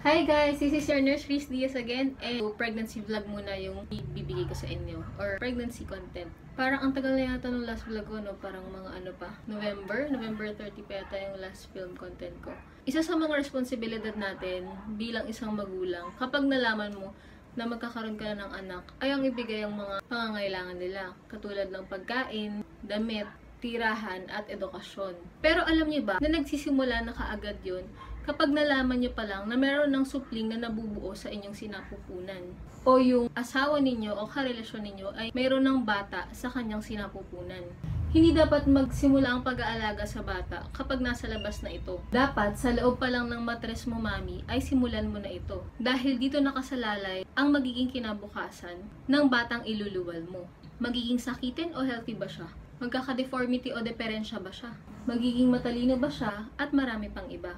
Hi guys! This is your nurse Chris Diaz again, and pregnancy vlog muna yung ibibigay ko sa inyo, or pregnancy content. Parang ang tagal na yata nung last vlog ko, no? Parang mga November 30 pa yata yung last film content ko. Isa sa mga responsibilidad natin bilang isang magulang, kapag nalaman mo na magkakaroon ka na ng anak, ay ang ibigay ang mga pangangailangan nila, katulad ng pagkain, damit, tirahan, at edukasyon. Pero alam niyo ba, na nagsisimula na kaagad yun kapag nalaman niyo pa lang na meron ng supling na nabubuo sa inyong sinapupunan. O yung asawa ninyo o karelasyon ninyo ay meron ng bata sa kanyang sinapupunan. Hindi dapat magsimula ang pag-aalaga sa bata kapag nasa labas na ito. Dapat sa loob pa lang ng matres mo, mami, ay simulan mo na ito. Dahil dito nakasalalay ang magiging kinabukasan ng batang iluluwal mo. Magiging sakitin o healthy ba siya? Magkaka-deformity o deperensya ba siya? Magiging matalino ba siya? At marami pang iba.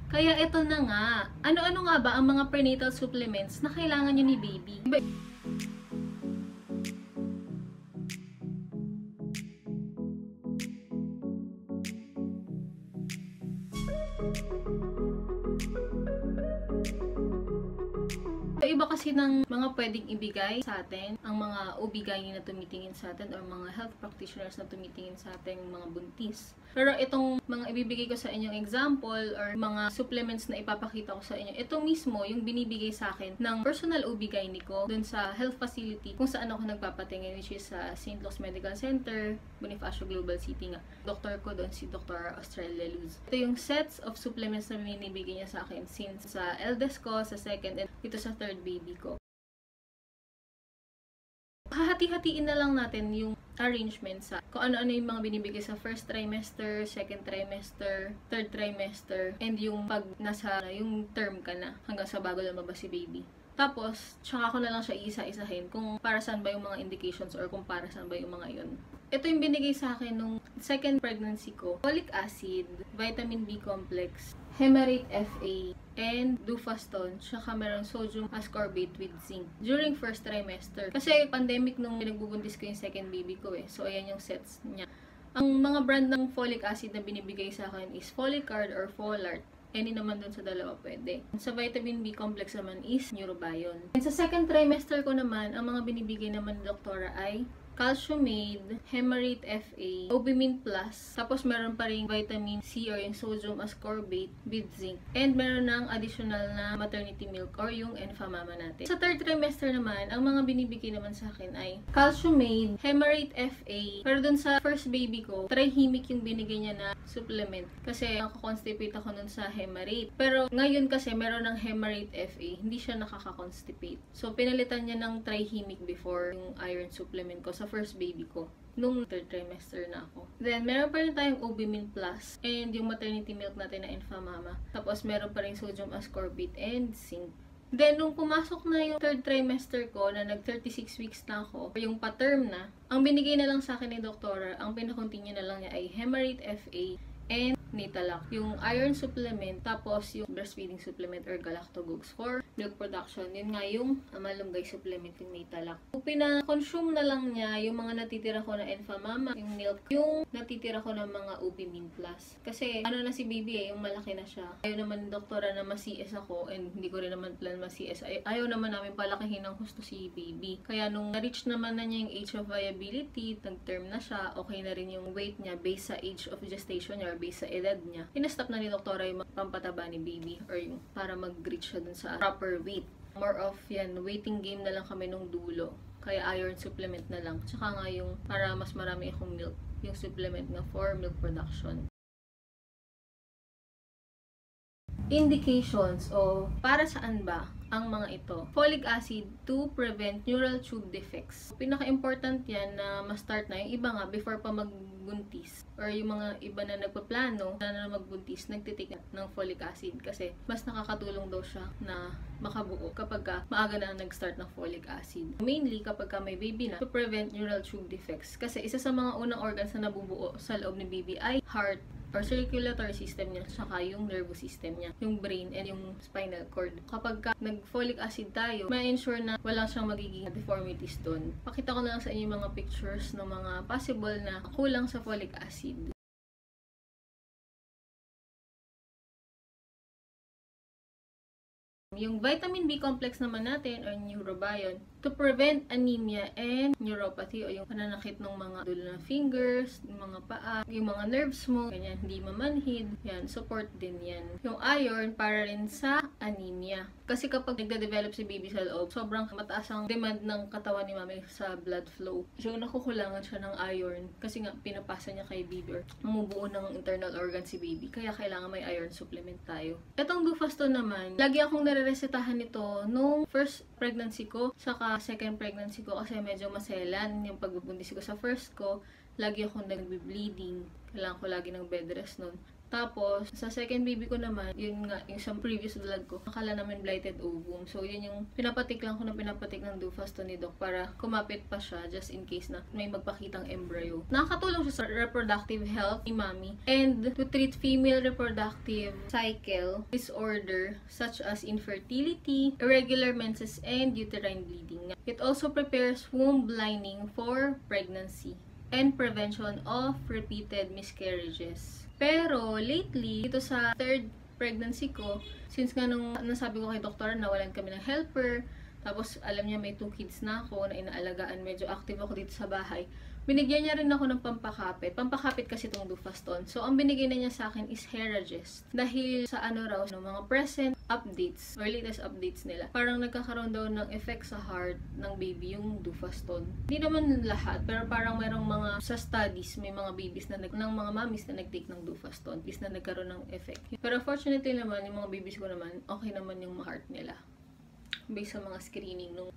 Kaya ito na nga, ano-ano nga ba ang mga prenatal supplements na kailangan nyo ni baby? Iba kasi ng mga pwedeng ibigay sa atin, ang mga OB-GYN na tumitingin sa atin or mga health practitioners na tumitingin sa ating mga buntis. Pero itong mga ibibigay ko sa inyong example or mga supplements na ipapakita ko sa inyo, ito mismo yung binibigay sa akin ng personal OB-GYN ko dun sa health facility kung saan ako nagpapatingin, which is sa St. Luke's Medical Center, Bonifacio Global City nga. Doktor ko doon si Dr. Australia Luz. Ito yung sets of supplements na binibigay niya sa akin since sa eldest ko, sa second, and dito sa third baby ko. Hahati-hatiin na lang natin yung arrangement sa kung ano-ano yung mga binibigay sa first trimester, second trimester, third trimester, and yung pag nasa yung term ka na hanggang sa bago lumabas si baby. Tapos, tsaka ko na lang siya isa-isahin kung para saan ba yung mga indications or kung para saan ba yung mga yun. Ito yung binigay sa akin nung second pregnancy ko. Folic acid, vitamin B complex, Hemarate FA, and Dufaston, tsaka meron sodium ascorbate with zinc during first trimester. Kasi pandemic nung pinagbubuntis ko yung second baby ko So, ayan yung sets niya. Ang mga brand ng folic acid na binibigay sa akin is Folicard or Folart. Any naman dun sa dalawa pwede. Sa vitamin B complex naman is Neurobion. And sa second trimester ko naman, ang mga binibigay naman ni doktora ay Calciumate, Hemarate FA, Obimin Plus, tapos meron pa rin vitamin C or yung sodium ascorbate with zinc. And meron ng additional na maternity milk or yung Enfamama natin. Sa third trimester naman, ang mga binibigay naman sa akin ay Calciumate, Hemarate FA, pero dun sa first baby ko, Trihemic yung binigay niya na supplement. Kasi nakakonstipate ako nun sa Hemarate. Pero ngayon kasi meron ng Hemarate FA, hindi siya nakaka-constipate. So pinalitan niya ng Trihemic before yung iron supplement ko sa first baby ko nung third trimester na ako. Then, meron pa rin tayong Obimin Plus and yung maternity milk natin na Enfamama. Tapos, meron pa rin sodium ascorbate and zinc. Then, nung pumasok na yung third trimester ko, na nag-36 weeks na ako, yung pa-term na, ang binigay na lang sa akin ni doktora, ang pinakontinue na lang niya ay Hemarate FA and Nitalac, yung iron supplement, tapos yung breastfeeding supplement or galactogogues for milk production. Yun nga yung malunggay supplement, yung Nitalac. Pina-consume na lang niya yung mga natitira ko na Enfamama, yung milk, yung natitira ko ng mga Obimin Plus. Kasi ano na si baby yung malaki na siya. Ayaw naman doktora na ma-CS ako and hindi ko rin naman plan ma-CS. Ayaw naman namin palakihin ng gusto si baby. Kaya nung na-reach naman na niya yung age of viability, nag-term na siya, okay na rin yung weight niya based sa age of gestation niya or based sa edad niya. Pinastop na ni doktora yung pampataba ni baby or yung para mag-reach siya dun sa proper weight. More of yan, waiting game na lang kami nung dulo. Kaya iron supplement na lang. Tsaka nga yung para mas marami akong milk, yung supplement nga for milk production. Indications o para saan ba ang mga ito? Folic acid to prevent neural tube defects. Pinaka-important yan na ma-start na. Yung iba nga, before pa magbuntis or yung mga iba na nagpaplano na magbuntis, nagtitik ng folic acid kasi mas nakakatulong daw siya na makabuo kapag maaga na nag-start ng folic acid. Mainly kapag may baby na, to prevent neural tube defects. Kasi isa sa mga unang organs na nabubuo sa loob ng baby ay heart, or circulatory system niya, saka yung nervous system niya, yung brain and yung spinal cord. Kapag nag-folic acid tayo, ma-ensure na wala siyang magiging deformities doon. Pakita ko na lang sa inyo mga pictures ng mga possible na kulang sa folic acid. Yung vitamin B complex naman natin or neurobion to prevent anemia and neuropathy o yung pananakit ng mga dulo ng fingers, yung mga paa, yung mga nerves mo, ganyan, hindi mamanhid, yan, support din yan. Yung iron para rin sa anemia. Kasi kapag nagde-develop si baby sa loob, sobrang mataas ang demand ng katawan ni mami sa blood flow. So, nakukulangan siya ng iron kasi nga pinapasa niya kay baby or bumubuo ng internal organ si baby. Kaya kailangan may iron supplement tayo. Itong Dufaston naman, lagi akong nare-resetahan nito nung first pregnancy ko, saka second pregnancy ko kasi medyo maselan yung pagbubuntis ko. Sa first ko, lagi akong nagbe-bleeding. Kailangan ko lagi ng bed rest nun. Tapos, sa second baby ko naman, yun nga, yung sa previous vlog ko, akala namin blighted ovum. So, yun yung pinapatik lang ko ng pinapatik ng Dufaston ni Doc para kumapit pa siya just in case na may magpakitang embryo. Nakakatulong siya sa reproductive health ni mommy and to treat female reproductive cycle disorder such as infertility, irregular menses, and uterine bleeding. It also prepares womb lining for pregnancy and prevention of repeated miscarriages. Pero, lately, dito sa third pregnancy ko, since nga nung nasabi ko kay doktor na walan kami ng helper, tapos alam niya may 2 kids na ako na inaalagaan, medyo active ako dito sa bahay, binigyan niya rin ako ng pampakapit. Pampakapit kasi itong Dufaston. So, ang binigay na niya sa akin is Heragest. Dahil sa ano raw, no, mga present updates or latest updates nila, parang nagkakaroon daw ng effect sa heart ng baby yung Dufaston. Hindi naman lahat, pero parang mayroong mga sa studies, may mga babies na ng mga mommies na nag-take ng Dufaston, is na nagkaroon ng effect. Pero fortunately naman, yung mga babies ko naman, okay naman yung heart nila. Based sa mga screening nung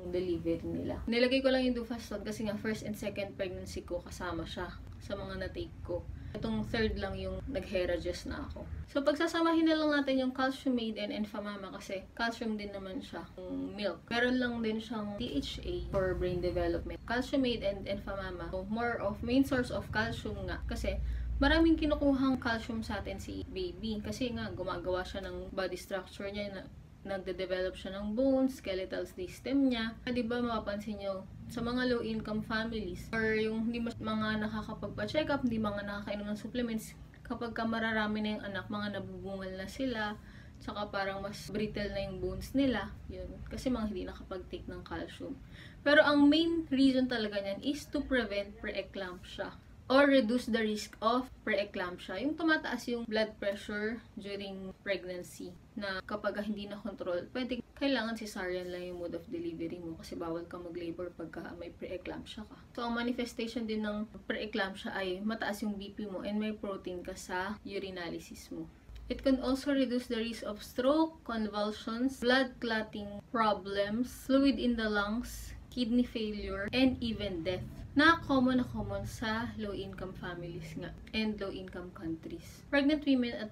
delivery nila. Nilagay ko lang yung Dufaston kasi nga first and second pregnancy ko kasama siya sa mga na-take ko. Itong third lang yung nag-Heragest na ako. So, pagsasamahin na lang natin yung Calcium-Aid and Enfamama kasi calcium din naman siya, yung milk. Meron lang din siyang DHA for brain development. Calcium-Aid and Enfamama, so more of main source of calcium nga kasi maraming kinukuhang calcium sa atin si baby kasi nga gumagawa siya ng body structure niya na nagde-develop siya ng bones, skeletal system niya. Di ba mapapansin nyo, sa mga low-income families, or yung hindi mga nakakapagpa-check up, hindi mga nakakainom ng supplements, kapag ka mararami na yung anak, mga nabubungal na sila, tsaka parang mas brittle na yung bones nila, yun. Kasi mga hindi nakapag-take ng calcium. Pero ang main reason talaga niyan is to prevent preeclampsia or reduce the risk of preeclampsia. Yung tumataas yung blood pressure during pregnancy na kapag hindi na control, kailangan cesarean lang yung mode of delivery mo kasi bawal ka mag-labor pagka may preeclampsia ka. So, ang manifestation din ng preeclampsia ay mataas yung BP mo and may protein ka sa urinalysis mo. It can also reduce the risk of stroke, convulsions, blood clotting problems, fluid in the lungs, kidney failure, and even death. Na common sa low-income families nga and low-income countries. Pregnant women at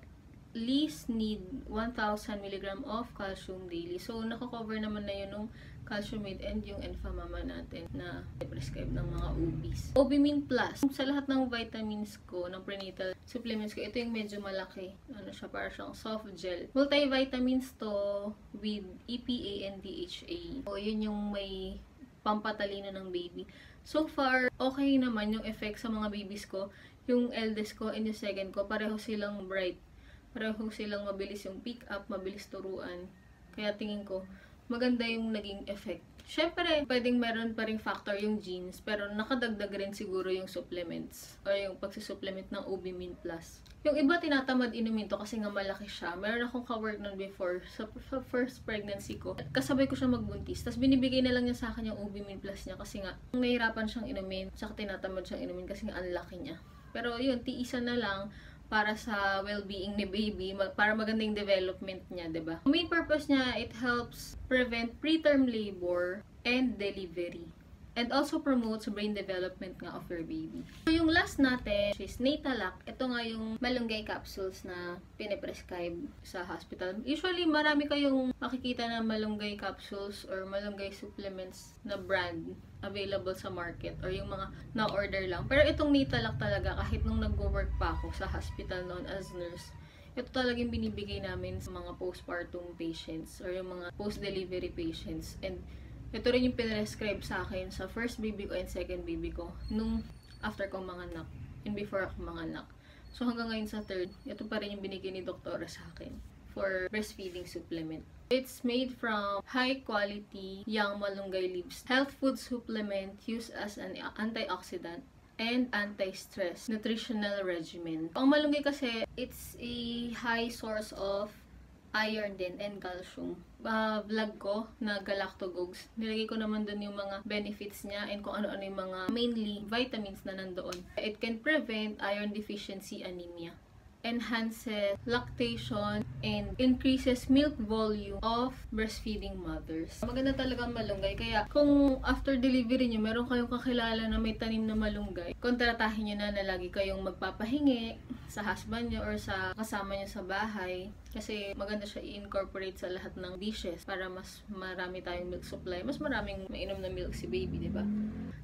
least need 1,000 mg of calcium daily. So, nako-cover naman na yun ng Calcium-Aid and yung Enfamama natin na prescribe ng mga OBs. OB-Min Plus. Sa lahat ng vitamins ko, ng prenatal supplements ko, ito yung medyo malaki. Ano siya, parang siyang soft gel. Multivitamins to with EPA and DHA. So, yun yung may pampatalino ng baby. So far, okay naman yung effect sa mga babies ko. Yung eldest ko and yung second ko, pareho silang bright. Pareho silang mabilis yung pick up, mabilis turuan. Kaya tingin ko, maganda yung naging effect. Syempre, pwedeng meron pa ring factor yung genes, pero nakadagdag rin siguro yung supplements or yung pagsusupplement ng OB-Min Plus. Yung iba tinatamad inumin to kasi nga malaki siya. Meron akong ka-work nun before sa first pregnancy ko. Kasabay ko siya magbuntis. Tapos binibigay na lang niya sa akin yung OB-Min Plus niya kasi nga nahihirapan siyang inumin. Tsaka tinatamad siyang inumin kasi nga ang laki niya. Pero yun, tiisan na lang para sa well-being ni baby, para magandang development niya, diba? Ang main purpose niya, it helps prevent preterm labor and delivery. And also promotes brain development nga of your baby. So, yung last natin is Natalac. Ito nga yung malunggay capsules na piniprescribe sa hospital. Usually, marami kayong makikita na malunggay capsules or malunggay supplements na brand available sa market or yung mga na-order lang. Pero itong Natalac talaga, kahit nung nag-work pa ako sa hospital noon as nurse, ito talagang binibigay namin sa mga postpartum patients or yung mga post-delivery patients. And ito rin yung pinrescribe sa akin sa first baby ko and second baby ko nung after kong manganak and before ako manganak. So hanggang ngayon sa third, ito pa rin yung binigay ni doktora sa akin for breastfeeding supplement. It's made from high-quality young malunggay leaves. Health food supplement used as an antioxidant and anti-stress nutritional regimen. Ang malunggay kasi, it's a high source of iron din and calcium. Vlog ko na Galactogogs, nilagay ko naman dun yung mga benefits niya and kung ano-ano yung mga mainly vitamins na nandoon. It can prevent iron deficiency anemia, enhances lactation, and increases milk volume of breastfeeding mothers. Maganda talaga ang malunggay. Kaya kung after delivery nyo, meron kayong kakilala na may tanim na malunggay, kontratahin nyo na lagi kayong magpapahingi sa husband nyo or sa kasama nyo sa bahay. Kasi maganda siya i-incorporate sa lahat ng dishes para mas marami tayong milk supply. Mas maraming mainom na milk si baby, diba?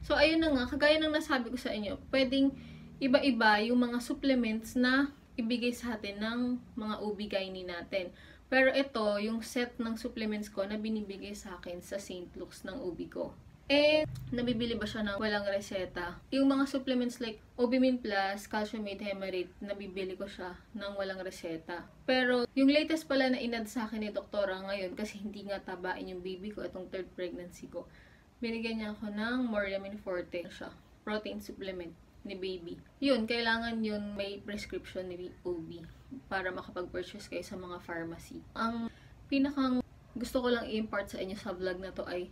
So, ayun na nga. Kagaya ng nasabi ko sa inyo, pwedeng iba-iba yung mga supplements na ibigay sa atin ng mga OB-GYN natin. Pero ito, yung set ng supplements ko na binibigay sa akin sa St. Luke's ng OB ko. And, nabibili ba siya ng walang reseta? Yung mga supplements like Obimin Plus, Calciumate Hemarate, nabibili ko siya ng walang reseta. Pero, yung latest pala na inad sa akin ni doktora ngayon, kasi hindi nga tabain yung baby ko, itong third pregnancy ko, binigyan niya ako ng Moriamin Forte siya, protein supplement ni baby. Yun, kailangan yun may prescription ni OB para makapag-purchase kayo sa mga pharmacy. Ang pinakang gusto ko lang i-impart sa inyo sa vlog na to ay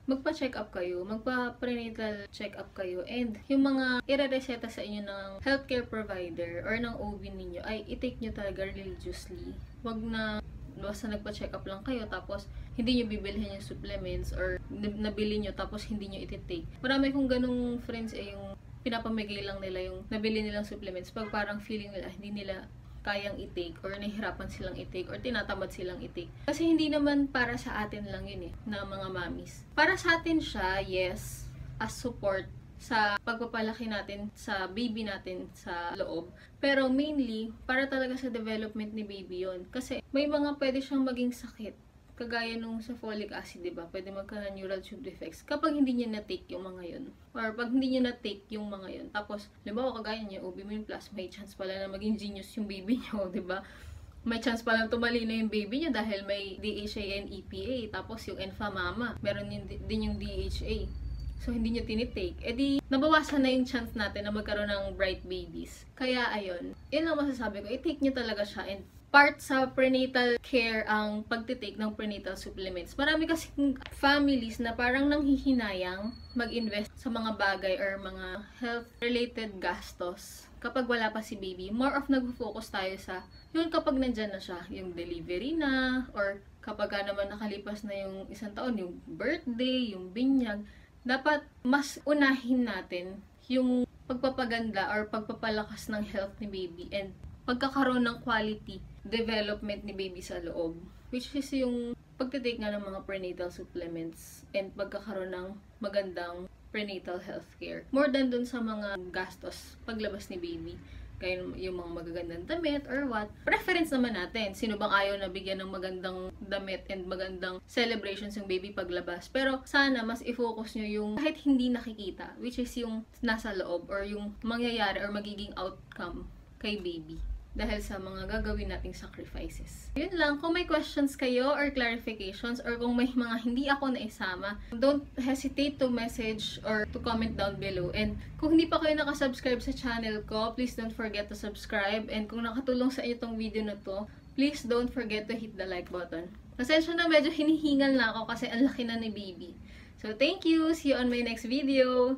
magpa-check up kayo, magpa-prenatal check up kayo, and yung mga ire-reseta sa inyo ng healthcare provider or ng OB ninyo ay i-take nyo talaga religiously. Wag na basta nagpa-check up lang kayo tapos hindi nyo bibilhin yung supplements or nabili nyo tapos hindi nyo iti-take. Marami kong ganung friends yung pinapamigay lang nila yung nabili nilang supplements pag parang feeling nila hindi nila kayang i-take or nahihirapan silang i-take or tinatamad silang i-take. Kasi hindi naman para sa atin lang yun na mga mommies. Para sa atin siya, yes, as support sa pagpapalaki natin sa baby natin sa loob. Pero mainly, para talaga sa development ni baby yon. Kasi may mga pwede siyang maging sakit. Kagaya nung sa folic acid, diba? Pwede magkaroon neural tube defects kapag hindi niya na-take yung mga yun. Or pag hindi niya na-take yung mga yun. Tapos, halimbawa, kagaya niya, Obimin Plus, may chance pala na maging genius yung baby niyo, diba? May chance pala tumalino yung baby niya dahil may DHA and EPA. Tapos, yung Enfamama, meron din yung DHA. So, hindi niya tinitake. E di, nabawasan na yung chance natin na magkaroon ng bright babies. Kaya, ayun. Yun lang masasabi ko. I-take niyo talaga siya and part sa prenatal care ang pagtitake ng prenatal supplements. Marami kasing families na parang nanghihinayang mag-invest sa mga bagay or mga health-related gastos kapag wala pa si baby. More of nag-focus tayo sa yun kapag nandyan na siya, yung delivery na, or kapag naman nakalipas na yung isang taon, yung birthday, yung binyag, dapat mas unahin natin yung pagpapaganda or pagpapalakas ng health ni baby and pagkakaroon ng quality development ni baby sa loob. Which is yung pagtitake nga ng mga prenatal supplements and pagkakaroon ng magandang prenatal healthcare. More than dun sa mga gastos paglabas ni baby. Kaya yung mga magagandang damit or what. Preference naman natin. Sino bang ayaw na bigyan ng magandang damit and magandang celebrations yung baby paglabas. Pero sana mas i-focus nyo yung kahit hindi nakikita. Which is yung nasa loob or yung mangyayari or magiging outcome kay baby. Dahil sa mga gagawin nating sacrifices. Yun lang. Kung may questions kayo or clarifications or kung may mga hindi ako naisama, don't hesitate to message or to comment down below. And kung hindi pa kayo nakasubscribe sa channel ko, please don't forget to subscribe. And kung nakatulong sa inyo tong video na to, please don't forget to hit the like button. Pasensya na medyo hinihingal na ako kasi ang laki na ni baby. So thank you! See you on my next video!